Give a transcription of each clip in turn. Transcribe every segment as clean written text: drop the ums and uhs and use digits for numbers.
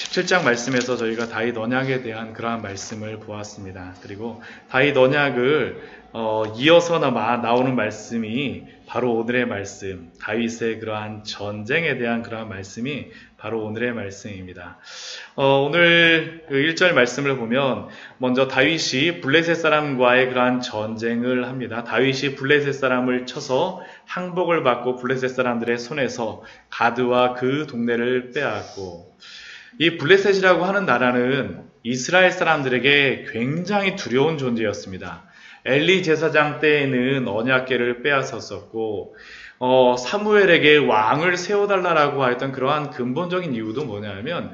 17장 말씀에서 저희가 다윗 언약에 대한 그러한 말씀을 보았습니다. 그리고 다윗 언약을 이어서 나오는 말씀이 바로 오늘의 말씀, 다윗의 그러한 전쟁에 대한 그러한 말씀이 바로 오늘의 말씀입니다. 오늘 그 1절 말씀을 보면 먼저 다윗이 블레셋 사람과의 그러한 전쟁을 합니다. 다윗이 블레셋 사람을 쳐서 항복을 받고 블레셋 사람들의 손에서 가드와 그 동네를 빼앗고, 이 블레셋이라고 하는 나라는 이스라엘 사람들에게 굉장히 두려운 존재였습니다. 엘리 제사장 때에는 언약궤를 빼앗았었고, 사무엘에게 왕을 세워달라고 했던 그러한 근본적인 이유도 뭐냐면,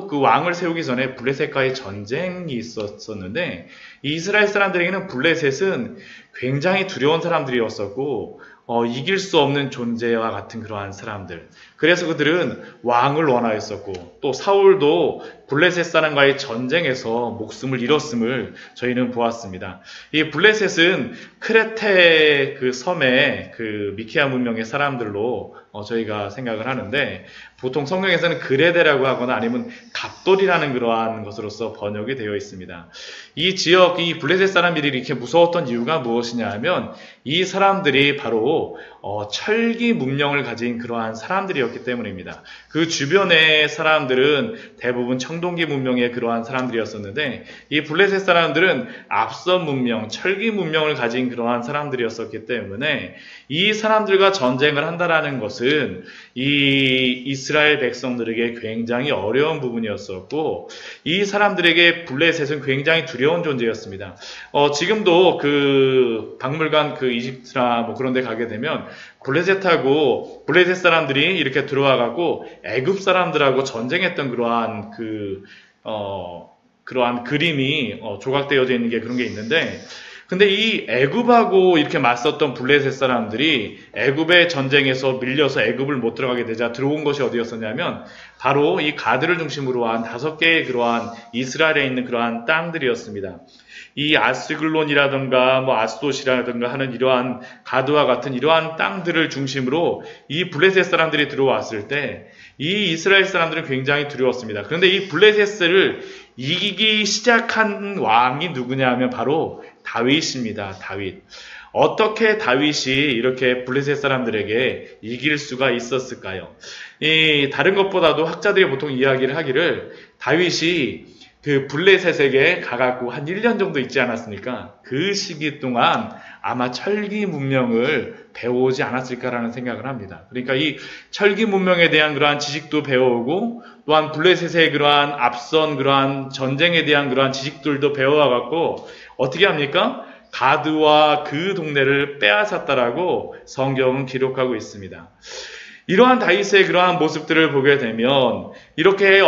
그 왕을 세우기 전에 블레셋과의 전쟁이 있었는데, 이스라엘 사람들에게는 블레셋은 굉장히 두려운 사람들이었었고, 이길 수 없는 존재와 같은 그러한 사람들. 그래서 그들은 왕을 원하였었고, 또 사울도 블레셋 사람과의 전쟁에서 목숨을 잃었음을 저희는 보았습니다. 이 블레셋은 크레테 그 섬의 그 미케아 문명의 사람들로 저희가 생각을 하는데, 보통 성경에서는 그레데라고 하거나 아니면 갑돌이라는 그러한 것으로서 번역이 되어 있습니다. 이 지역, 이 블레셋 사람들이 이렇게 무서웠던 이유가 무엇이냐 하면, 이 사람들이 바로 철기 문명을 가진 그러한 사람들이었기 때문입니다. 그 주변의 사람들은 대부분 청동기 문명의 그러한 사람들이었었는데, 이 블레셋 사람들은 앞선 문명, 철기 문명을 가진 그러한 사람들이었었기 때문에 이 사람들과 전쟁을 한다라는 것은 이 이스라엘 백성들에게 굉장히 어려운 부분이었었고, 이 사람들에게 블레셋은 굉장히 두려운 존재였습니다. 지금도 그 박물관 그 이집트나 뭐 그런 데 가게 되면 블레셋하고 블레셋 사람들이 이렇게 들어와갖고 애굽 사람들하고 전쟁했던 그러한 그림이 조각되어져 있는 게 그런 게 있는데, 근데 이 애굽하고 이렇게 맞섰던 블레셋 사람들이 애굽의 전쟁에서 밀려서 애굽을 못 들어가게 되자 들어온 것이 어디였었냐면 바로 이 가드를 중심으로 한 5개의 그러한 이스라엘에 있는 그러한 땅들이었습니다. 이 아스글론이라든가 뭐 아스돗이라든가 하는 이러한 가드와 같은 이러한 땅들을 중심으로 이 블레셋 사람들이 들어왔을 때 이 이스라엘 사람들은 굉장히 두려웠습니다. 그런데 이 블레셋을 이기기 시작한 왕이 누구냐 하면 바로 다윗입니다. 다윗. 어떻게 다윗이 이렇게 블레셋 사람들에게 이길 수가 있었을까요? 다른 것보다도 학자들이 보통 이야기를 하기를, 다윗이 그 블레셋에게 가갖고 한 1년 정도 있지 않았습니까? 그 시기 동안 아마 철기 문명을 배워오지 않았을까라는 생각을 합니다. 그러니까 이 철기 문명에 대한 그러한 지식도 배워오고, 또한 블레셋의 그러한 앞선 그러한 전쟁에 대한 그러한 지식들도 배워와갖고 어떻게 합니까? 가드와 그 동네를 빼앗았다라고 성경은 기록하고 있습니다. 이러한 다윗의 그러한 모습들을 보게 되면 이렇게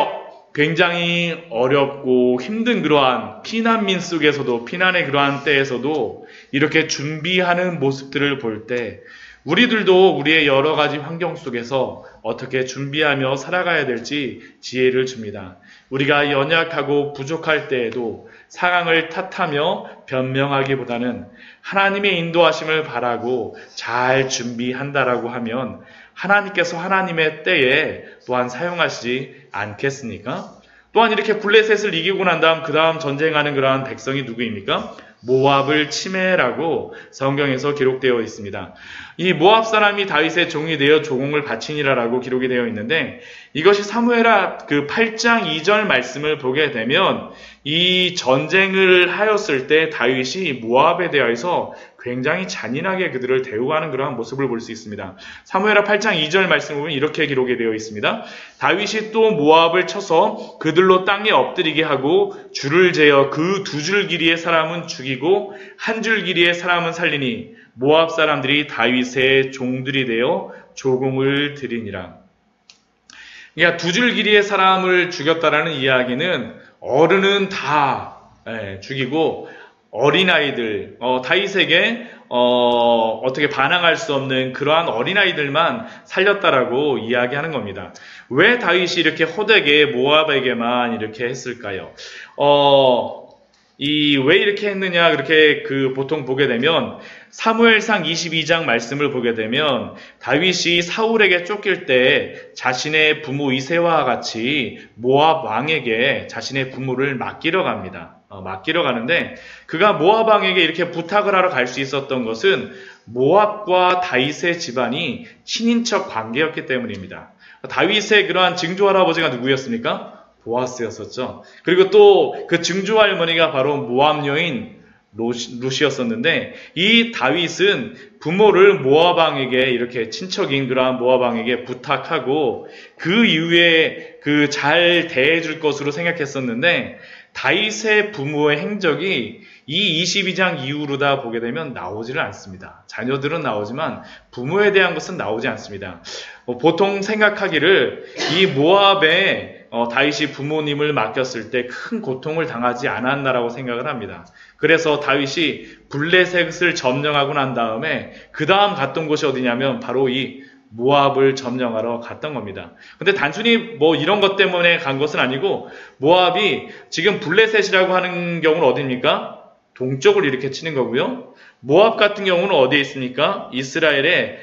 굉장히 어렵고 힘든 그러한 피난민 속에서도, 피난의 그러한 때에서도 이렇게 준비하는 모습들을 볼 때 우리들도 우리의 여러 가지 환경 속에서 어떻게 준비하며 살아가야 될지 지혜를 줍니다. 우리가 연약하고 부족할 때에도 상황을 탓하며 변명하기보다는 하나님의 인도하심을 바라고 잘 준비한다라고 하면 하나님께서 하나님의 때에 또한 사용하시지 않겠습니까? 또한 이렇게 블레셋을 이기고 난 다음 그 다음 전쟁하는 그러한 백성이 누구입니까? 모압을 침해라고 성경에서 기록되어 있습니다. 이 모압 사람이 다윗의 종이 되어 조공을 바치니라라고 기록이 되어 있는데, 이것이 사무엘하 그 8장 2절 말씀을 보게 되면 이 전쟁을 하였을 때 다윗이 모압에 대해서 굉장히 잔인하게 그들을 대우하는 그러한 모습을 볼 수 있습니다. 사무엘하 8장 2절 말씀을 보면 이렇게 기록이 되어 있습니다. 다윗이 또 모압을 쳐서 그들로 땅에 엎드리게 하고 줄을 재어 그 2줄 길이의 사람은 죽이고 1줄 길이의 사람은 살리니 모압 사람들이 다윗의 종들이 되어 조공을 드리니라. 그러니까 2줄 길이의 사람을 죽였다라는 이야기는 어른은 다 죽이고 어린아이들, 다윗에게 어떻게 반항할 수 없는 그러한 어린아이들만 살렸다라고 이야기하는 겁니다. 왜 다윗이 이렇게 호되게 모압에게만 이렇게 했을까요? 이 왜 이렇게 했느냐 그렇게 보통 보게 되면 사무엘상 22장 말씀을 보게 되면 다윗이 사울에게 쫓길 때 자신의 부모 이새와 같이 모압 왕에게 자신의 부모를 맡기러 갑니다. 맡기러 가는데 그가 모압 왕에게 이렇게 부탁을 하러 갈 수 있었던 것은 모압과 다윗의 집안이 친인척 관계였기 때문입니다. 다윗의 그러한 증조 할아버지가 누구였습니까? 보아스였었죠. 그리고 또 그 증조 할머니가 바로 모압 여인 룻이었었는데 이 다윗은 부모를 모압 왕에게 이렇게 친척인 그러한 모압 왕에게 부탁하고 그 이후에 잘 대해줄 것으로 생각했었는데 다윗의 부모의 행적이 이 22장 이후로 다 보게 되면 나오지를 않습니다. 자녀들은 나오지만 부모에 대한 것은 나오지 않습니다. 보통 생각하기를 이 모압에 다윗이 부모님을 맡겼을 때 큰 고통을 당하지 않았나라고 생각을 합니다. 그래서 다윗이 블레셋을 점령하고 난 다음에 그 다음 갔던 곳이 어디냐면 바로 이 모압을 점령하러 갔던 겁니다. 근데 단순히 뭐 이런 것 때문에 간 것은 아니고 모압이 지금 블레셋이라고 하는 경우는 어디입니까? 동쪽을 이렇게 치는 거고요. 모압 같은 경우는 어디에 있습니까? 이스라엘의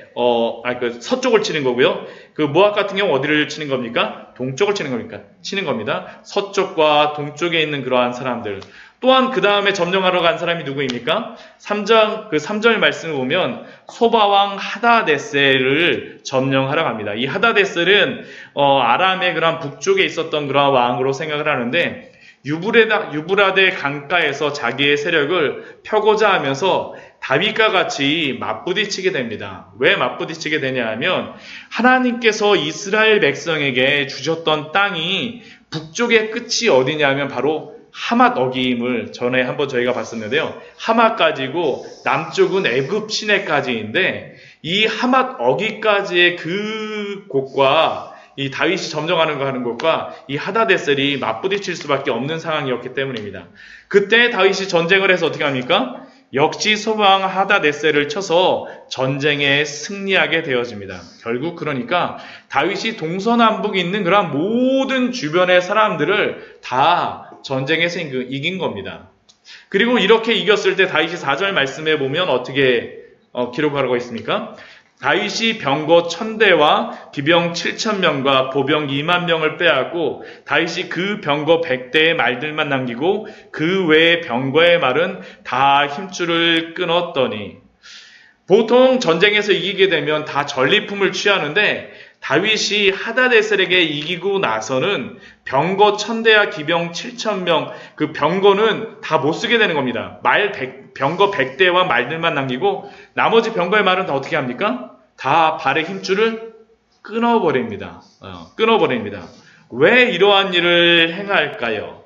서쪽을 치는 거고요. 그 모압 같은 경우 어디를 치는 겁니까? 동쪽을 치는 겁니다. 서쪽과 동쪽에 있는 그러한 사람들. 또한 그 다음에 점령하러 간 사람이 누구입니까? 3절 말씀을 보면 소바왕 하다데셀을 점령하러 갑니다. 이 하다데셀은 아람의 그런 북쪽에 있었던 그런 왕으로 생각을 하는데 유브라데 강가에서 자기의 세력을 펴고자 하면서 다윗과 같이 맞부딪히게 됩니다. 왜 맞부딪히게 되냐 하면 하나님께서 이스라엘 백성에게 주셨던 땅이 북쪽의 끝이 어디냐 하면 바로 하맛 어기임을 전에 한번 저희가 봤었는데요. 하맛까지고 남쪽은 애굽 시내까지인데 이 하맛 어기까지의 그 곳과 이 다윗이 점령하는 거 하는 것과 이 하다데셀이 맞부딪힐 수밖에 없는 상황이었기 때문입니다. 그때 다윗이 전쟁을 해서 어떻게 합니까? 역시 소바왕 하다데셀을 쳐서 전쟁에 승리하게 되어집니다. 결국 그러니까 다윗이 동서남북 있는 그런 모든 주변의 사람들을 다 전쟁에서 이긴 겁니다. 그리고 이렇게 이겼을 때 다윗이 4절 말씀에 보면 어떻게 기록하고 있습니까? 다윗이 병거 1000대와 기병 7000명과 보병 20000명을 빼앗고 다윗이 그 병거 100대의 말들만 남기고 그 외의 병거의 말은 다 힘줄을 끊었더니 보통 전쟁에서 이기게 되면 다 전리품을 취하는데 다윗이 하다데셀에게 이기고 나서는 병거 1000대와 기병 7000명 그 병거는 다 못 쓰게 되는 겁니다. 병거 100대와 말들만 남기고 나머지 병거의 말은 다 어떻게 합니까? 다 발의 힘줄을 끊어버립니다. 왜 이러한 일을 행할까요?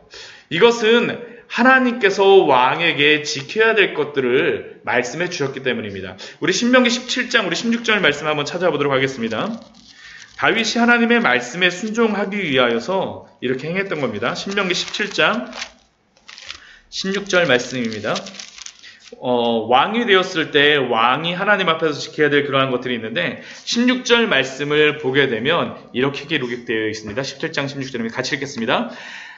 이것은 하나님께서 왕에게 지켜야 될 것들을 말씀해 주셨기 때문입니다. 우리 신명기 17장 우리 16절 말씀 한번 찾아보도록 하겠습니다. 다윗이 하나님의 말씀에 순종하기 위하여서 이렇게 행했던 겁니다. 신명기 17장 16절 말씀입니다. 왕이 되었을 때 왕이 하나님 앞에서 지켜야 될 그러한 것들이 있는데 16절 말씀을 보게 되면 이렇게 기록되어 있습니다. 17장 16절입니다. 같이 읽겠습니다.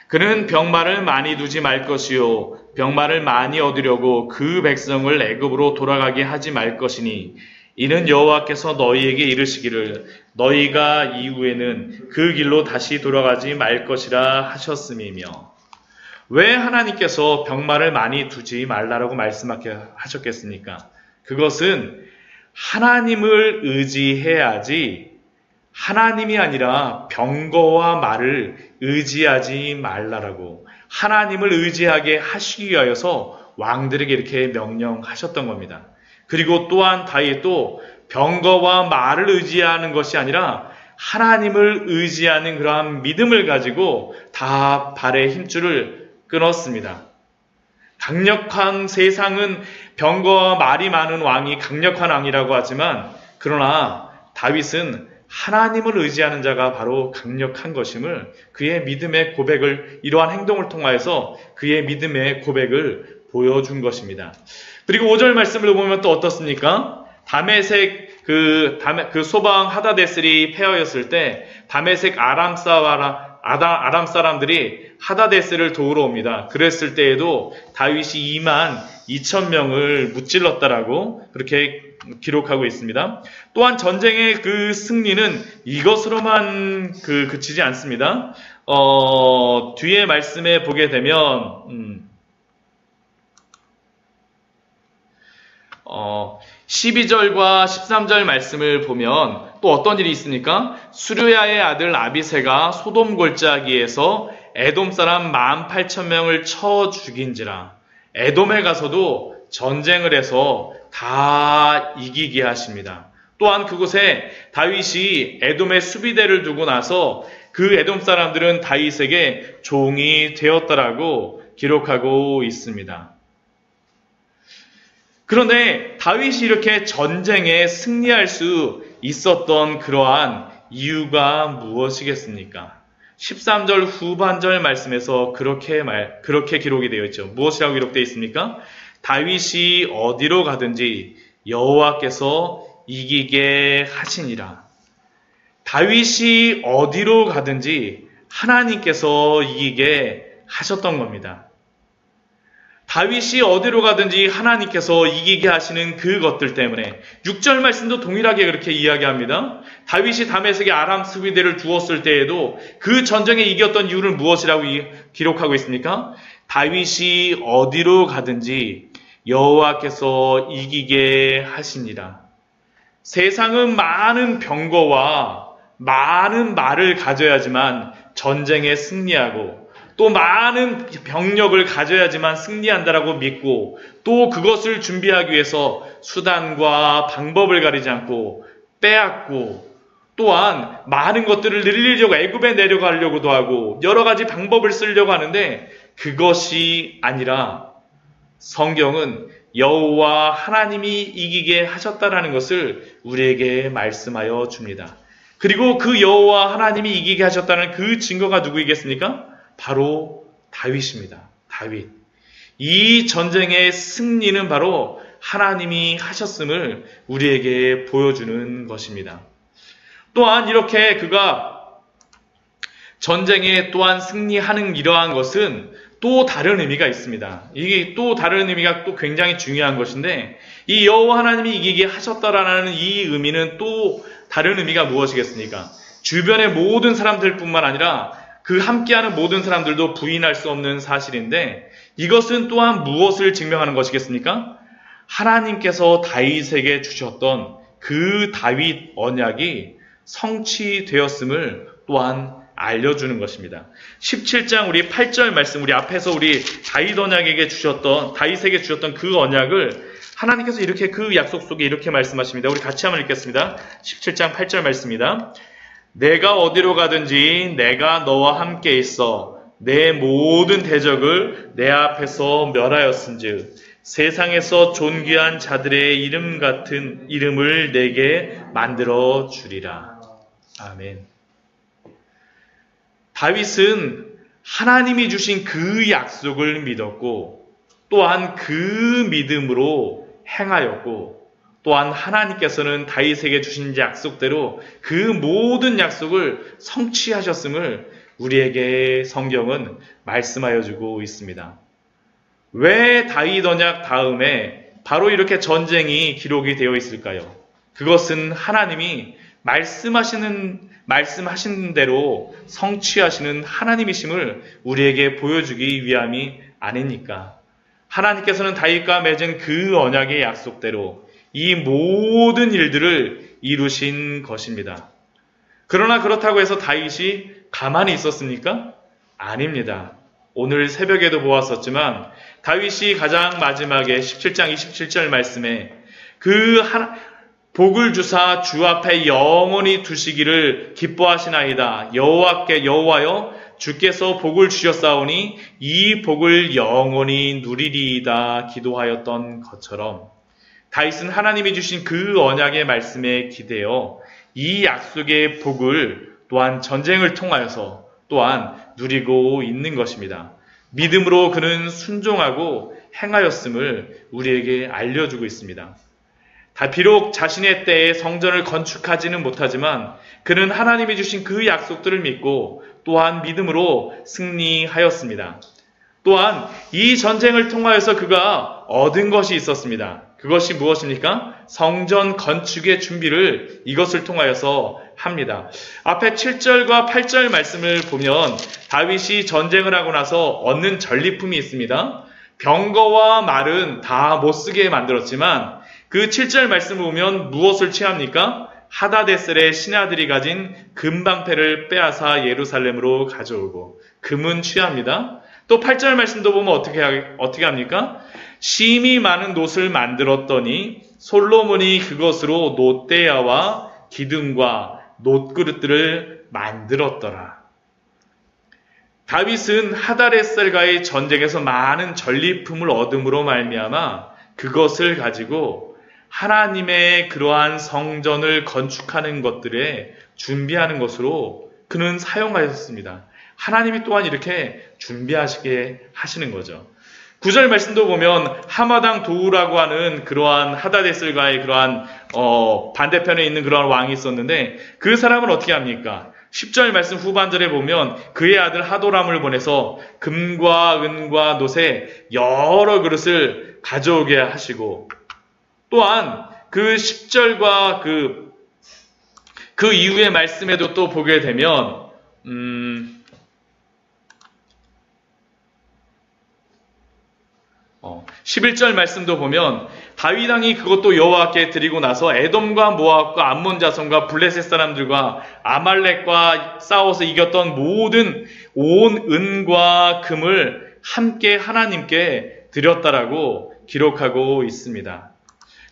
그는 병마를 많이 두지 말 것이요 병마를 많이 얻으려고 그 백성을 애굽으로 돌아가게 하지 말 것이니 이는 여호와께서 너희에게 이르시기를 너희가 이후에는 그 길로 다시 돌아가지 말 것이라 하셨음이며. 왜 하나님께서 병마를 많이 두지 말라라고 말씀하셨겠습니까? 그것은 하나님을 의지해야지 하나님이 아니라 병거와 말을 의지하지 말라라고 하나님을 의지하게 하시기 위하여서 왕들에게 이렇게 명령하셨던 겁니다. 그리고 또한 다윗도 병거와 말을 의지하는 것이 아니라 하나님을 의지하는 그러한 믿음을 가지고 다 발의 힘줄을 끊었습니다. 강력한 세상은 병거와 말이 많은 왕이 강력한 왕이라고 하지만 그러나 다윗은 하나님을 의지하는 자가 바로 강력한 것임을 그의 믿음의 고백을 이러한 행동을 통하여서 그의 믿음의 고백을 보여준 것입니다. 그리고 5절 말씀을 보면 또 어떻습니까? 다메섹 그 소방 하다데셀이 폐하였을 때 다메섹 아람사와라 아람 사람들이 하다데스를 도우러 옵니다. 그랬을 때에도 다윗이 2만 2천 명을 무찔렀다라고 그렇게 기록하고 있습니다. 또한 전쟁의 그 승리는 이것으로만 그치지 않습니다. 뒤에 말씀에 보게 되면 12절과 13절 말씀을 보면 또 어떤 일이 있습니까? 수르야의 아들 아비새가 소돔 골짜기에서 에돔 사람 18,000명을 쳐 죽인지라. 에돔에 가서도 전쟁을 해서 다 이기게 하십니다. 또한 그곳에 다윗이 에돔의 수비대를 두고 나서 그 에돔 사람들은 다윗에게 종이 되었다라고 기록하고 있습니다. 그런데 다윗이 이렇게 전쟁에 승리할 수 있었던 그러한 이유가 무엇이겠습니까? 13절 후반절 말씀에서 그렇게 기록이 되어 있죠. 무엇이라고 기록되어 있습니까? 다윗이 어디로 가든지 여호와께서 이기게 하시니라. 다윗이 어디로 가든지 하나님께서 이기게 하셨던 겁니다. 다윗이 어디로 가든지 하나님께서 이기게 하시는 그것들 때문에 6절 말씀도 동일하게 그렇게 이야기합니다. 다윗이 다메섹에 아람 수비대를 두었을 때에도 그 전쟁에 이겼던 이유를 무엇이라고 기록하고 있습니까? 다윗이 어디로 가든지 여호와께서 이기게 하시니라. 세상은 많은 병거와 많은 말을 가져야지만 전쟁에 승리하고 또 많은 병력을 가져야지만 승리한다라고 믿고 또 그것을 준비하기 위해서 수단과 방법을 가리지 않고 빼앗고 또한 많은 것들을 늘리려고 애굽에 내려가려고도 하고 여러 가지 방법을 쓰려고 하는데 그것이 아니라 성경은 여호와 하나님이 이기게 하셨다라는 것을 우리에게 말씀하여 줍니다. 그리고 그 여호와 하나님이 이기게 하셨다는 그 증거가 누구이겠습니까? 바로 다윗입니다. 다윗. 이 전쟁의 승리는 바로 하나님이 하셨음을 우리에게 보여주는 것입니다. 또한 이렇게 그가 전쟁에 또한 승리하는 이러한 것은 또 다른 의미가 있습니다. 이게 또 다른 의미가 또 굉장히 중요한 것인데 이 여호와 하나님이 이기게 하셨다라는 이 의미는 또 다른 의미가 무엇이겠습니까? 주변의 모든 사람들뿐만 아니라 그 함께하는 모든 사람들도 부인할 수 없는 사실인데 이것은 또한 무엇을 증명하는 것이겠습니까? 하나님께서 다윗에게 주셨던 그 다윗 언약이 성취되었음을 또한 알려주는 것입니다. 17장 우리 8절 말씀, 우리 앞에서 우리 다윗에게 주셨던 그 언약을 하나님께서 이렇게 그 약속 속에 이렇게 말씀하십니다. 우리 같이 한번 읽겠습니다. 17장 8절 말씀입니다. 내가 어디로 가든지 내가 너와 함께 있어 내 모든 대적을 내 앞에서 멸하였은즉 세상에서 존귀한 자들의 이름 같은 이름을 내게 만들어 주리라. 아멘. 다윗은 하나님이 주신 그 약속을 믿었고 또한 그 믿음으로 행하였고 또한 하나님께서는 다윗에게 주신 약속대로 그 모든 약속을 성취하셨음을 우리에게 성경은 말씀하여 주고 있습니다. 왜 다윗 언약 다음에 바로 이렇게 전쟁이 기록이 되어 있을까요? 그것은 하나님이 말씀하신 대로 성취하시는 하나님이심을 우리에게 보여주기 위함이 아니니까. 하나님께서는 다윗과 맺은 그 언약의 약속대로 이 모든 일들을 이루신 것입니다. 그러나 그렇다고 해서 다윗이 가만히 있었습니까? 아닙니다. 오늘 새벽에도 보았었지만 다윗이 가장 마지막에 17장 27절 말씀에 복을 주사 주 앞에 영원히 두시기를 기뻐하시나이다. 여호와여 주께서 복을 주셨사오니 이 복을 영원히 누리리이다 기도하였던 것처럼 다윗은 하나님이 주신 그 언약의 말씀에 기대어 이 약속의 복을 또한 전쟁을 통하여서 또한 누리고 있는 것입니다. 믿음으로 그는 순종하고 행하였음을 우리에게 알려주고 있습니다. 비록 자신의 때에 성전을 건축하지는 못하지만 그는 하나님이 주신 그 약속들을 믿고 또한 믿음으로 승리하였습니다. 또한 이 전쟁을 통하여서 그가 얻은 것이 있었습니다. 그것이 무엇입니까? 성전 건축의 준비를 이것을 통하여서 합니다. 앞에 7절과 8절 말씀을 보면 다윗이 전쟁을 하고 나서 얻는 전리품이 있습니다. 병거와 말은 다 못쓰게 만들었지만 그 7절 말씀을 보면 무엇을 취합니까? 하다데셀의 신하들이 가진 금방패를 빼앗아 예루살렘으로 가져오고 금은 취합니다. 또 8절 말씀도 보면 어떻게 합니까? 심이 많은 놋을 만들었더니 솔로몬이 그것으로 놋대야와 기둥과 놋그릇들을 만들었더라. 다윗은 하다레셀과의 전쟁에서 많은 전리품을 얻음으로 말미암아 그것을 가지고 하나님의 그러한 성전을 건축하는 것들에 준비하는 것으로 그는 사용하였습니다. 하나님이 또한 이렇게 준비하시게 하시는 거죠. 9절 말씀도 보면 하마당 도우라고 하는 그러한 하다데셀과의 그러한 반대편에 있는 그러한 왕이 있었는데 그 사람은 어떻게 합니까? 10절 말씀 후반절에 보면 그의 아들 하도람을 보내서 금과 은과 놋의 여러 그릇을 가져오게 하시고 또한 그 10절과 그 이후의 말씀에도 또 보게 되면 11절 말씀도 보면 다윗 왕이 그것도 여호와께 드리고 나서 에돔과 모압과 암몬 자손과 블레셋 사람들과 아말렉과 싸워서 이겼던 모든 온 은과 금을 함께 하나님께 드렸다라고 기록하고 있습니다.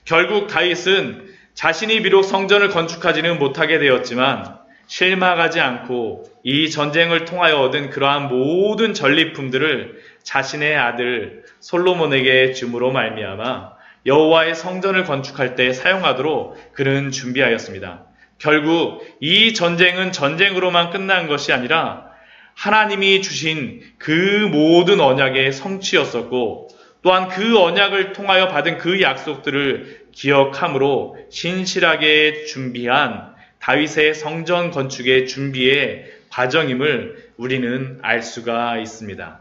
결국 다윗은 자신이 비록 성전을 건축하지는 못하게 되었지만 실망하지 않고 이 전쟁을 통하여 얻은 그러한 모든 전리품들을 자신의 아들 솔로몬에게 줌으로 말미암아 여호와의 성전을 건축할 때 사용하도록 그는 준비하였습니다. 결국 이 전쟁은 전쟁으로만 끝난 것이 아니라 하나님이 주신 그 모든 언약의 성취였었고 또한 그 언약을 통하여 받은 그 약속들을 기억함으로 신실하게 준비한 다윗의 성전 건축의 준비의 과정임을 우리는 알 수가 있습니다.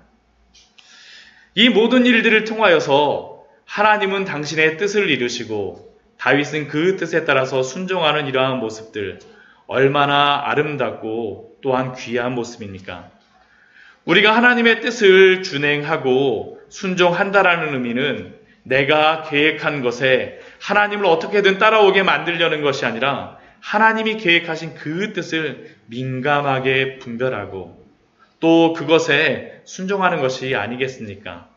이 모든 일들을 통하여서 하나님은 당신의 뜻을 이루시고 다윗은 그 뜻에 따라서 순종하는 이러한 모습들 얼마나 아름답고 또한 귀한 모습입니까? 우리가 하나님의 뜻을 준행하고 순종한다라는 의미는 내가 계획한 것에 하나님을 어떻게든 따라오게 만들려는 것이 아니라 하나님이 계획하신 그 뜻을 민감하게 분별하고 또 그것에 순종하는 것이 아니겠습니까?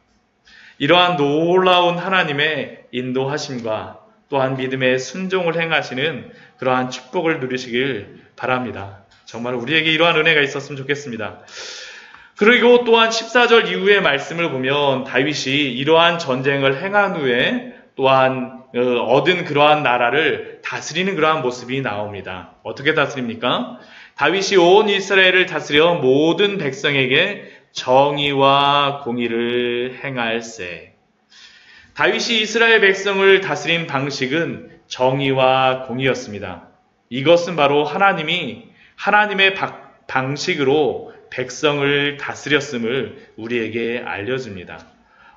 이러한 놀라운 하나님의 인도하심과 또한 믿음의 순종을 행하시는 그러한 축복을 누리시길 바랍니다. 정말 우리에게 이러한 은혜가 있었으면 좋겠습니다. 그리고 또한 14절 이후의 말씀을 보면 다윗이 이러한 전쟁을 행한 후에 또한 얻은 그러한 나라를 다스리는 그러한 모습이 나옵니다. 어떻게 다스립니까? 다윗이 온 이스라엘을 다스려 모든 백성에게 정의와 공의를 행할세. 다윗이 이스라엘 백성을 다스린 방식은 정의와 공의였습니다. 이것은 바로 하나님의 방식으로 백성을 다스렸음을 우리에게 알려줍니다.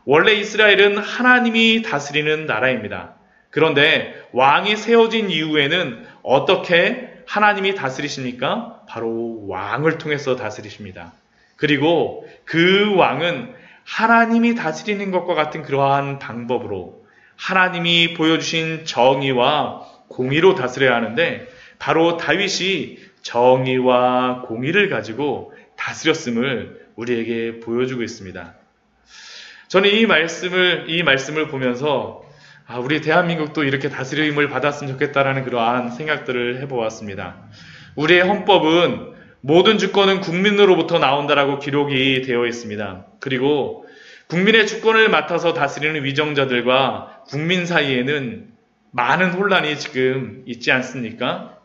원래 이스라엘은 하나님이 다스리는 나라입니다. 그런데 왕이 세워진 이후에는 어떻게 하나님이 다스리십니까? 바로 왕을 통해서 다스리십니다. 그리고 그 왕은 하나님이 다스리는 것과 같은 그러한 방법으로 하나님이 보여주신 정의와 공의로 다스려야 하는데 바로 다윗이 정의와 공의를 가지고 다스렸음을 우리에게 보여주고 있습니다. 저는 이 말씀을 보면서 우리 대한민국도 이렇게 다스림을 받았으면 좋겠다라는 그러한 생각들을 해보았습니다. 우리의 헌법은 모든 주권은 국민으로부터 나온다라고 기록이 되어 있습니다. 그리고 국민의 주권을 맡아서 다스리는 위정자들과 국민 사이에는 많은 혼란이 지금 있지 않습니까?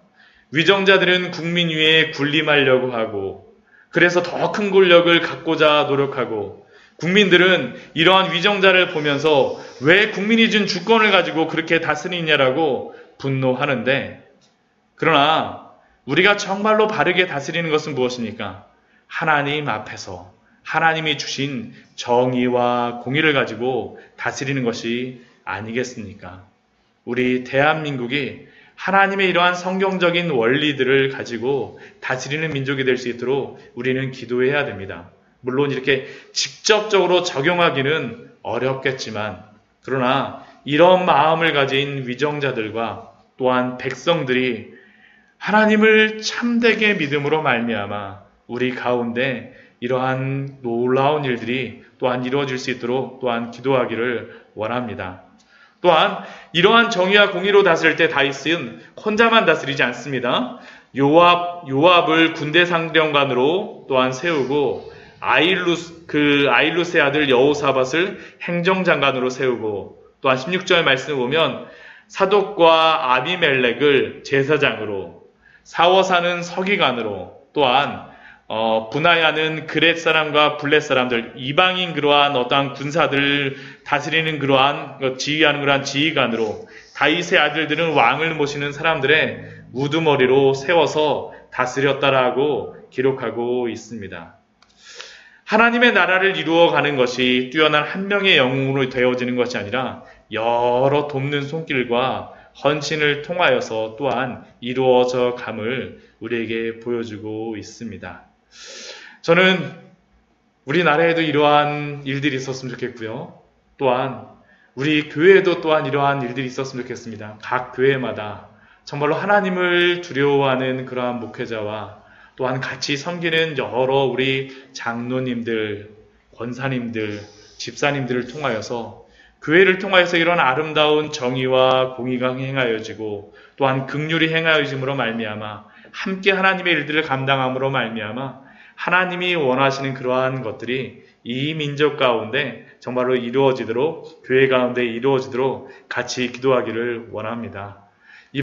위정자들은 국민 위에 군림하려고 하고 그래서 더 큰 권력을 갖고자 노력하고 국민들은 이러한 위정자를 보면서 왜 국민이 준 주권을 가지고 그렇게 다스리냐라고 분노하는데, 그러나 우리가 정말로 바르게 다스리는 것은 무엇입니까? 하나님 앞에서 하나님이 주신 정의와 공의를 가지고 다스리는 것이 아니겠습니까? 우리 대한민국이 하나님의 이러한 성경적인 원리들을 가지고 다스리는 민족이 될 수 있도록 우리는 기도해야 됩니다. 물론 이렇게 직접적으로 적용하기는 어렵겠지만, 그러나 이런 마음을 가진 위정자들과 또한 백성들이 하나님을 참되게 믿음으로 말미암아 우리 가운데 이러한 놀라운 일들이 또한 이루어질 수 있도록 또한 기도하기를 원합니다. 또한 이러한 정의와 공의로 다스릴 때 다윗은 혼자만 다스리지 않습니다. 요압을 군대 상병관으로 또한 세우고 아일루스의 아들 여호사밧을 행정장관으로 세우고, 또한 16절 말씀을 보면 사독과 아비멜렉을 제사장으로, 사워사는 서기관으로, 또한 분하야는 그렛 사람과 블렛 사람들, 이방인 그러한 어떠한 군사들을 다스리는 그러한 지휘하는 그러한 지휘관으로, 다윗의 아들들은 왕을 모시는 사람들의 우두머리로 세워서 다스렸다라고 기록하고 있습니다. 하나님의 나라를 이루어가는 것이 뛰어난 한 명의 영웅으로 되어지는 것이 아니라 여러 돕는 손길과 헌신을 통하여서 또한 이루어져 감을 우리에게 보여주고 있습니다. 저는 우리나라에도 이러한 일들이 있었으면 좋겠고요. 또한 우리 교회에도 또한 이러한 일들이 있었으면 좋겠습니다. 각 교회마다 정말로 하나님을 두려워하는 그러한 목회자와 또한 같이 섬기는 여러 우리 장로님들, 권사님들, 집사님들을 통하여서 교회를 통하여서 이런 아름다운 정의와 공의가 행하여지고 또한 긍휼이 행하여짐으로 말미암아 함께 하나님의 일들을 감당함으로 말미암아 하나님이 원하시는 그러한 것들이 이 민족 가운데 정말로 이루어지도록, 교회 가운데 이루어지도록 같이 기도하기를 원합니다.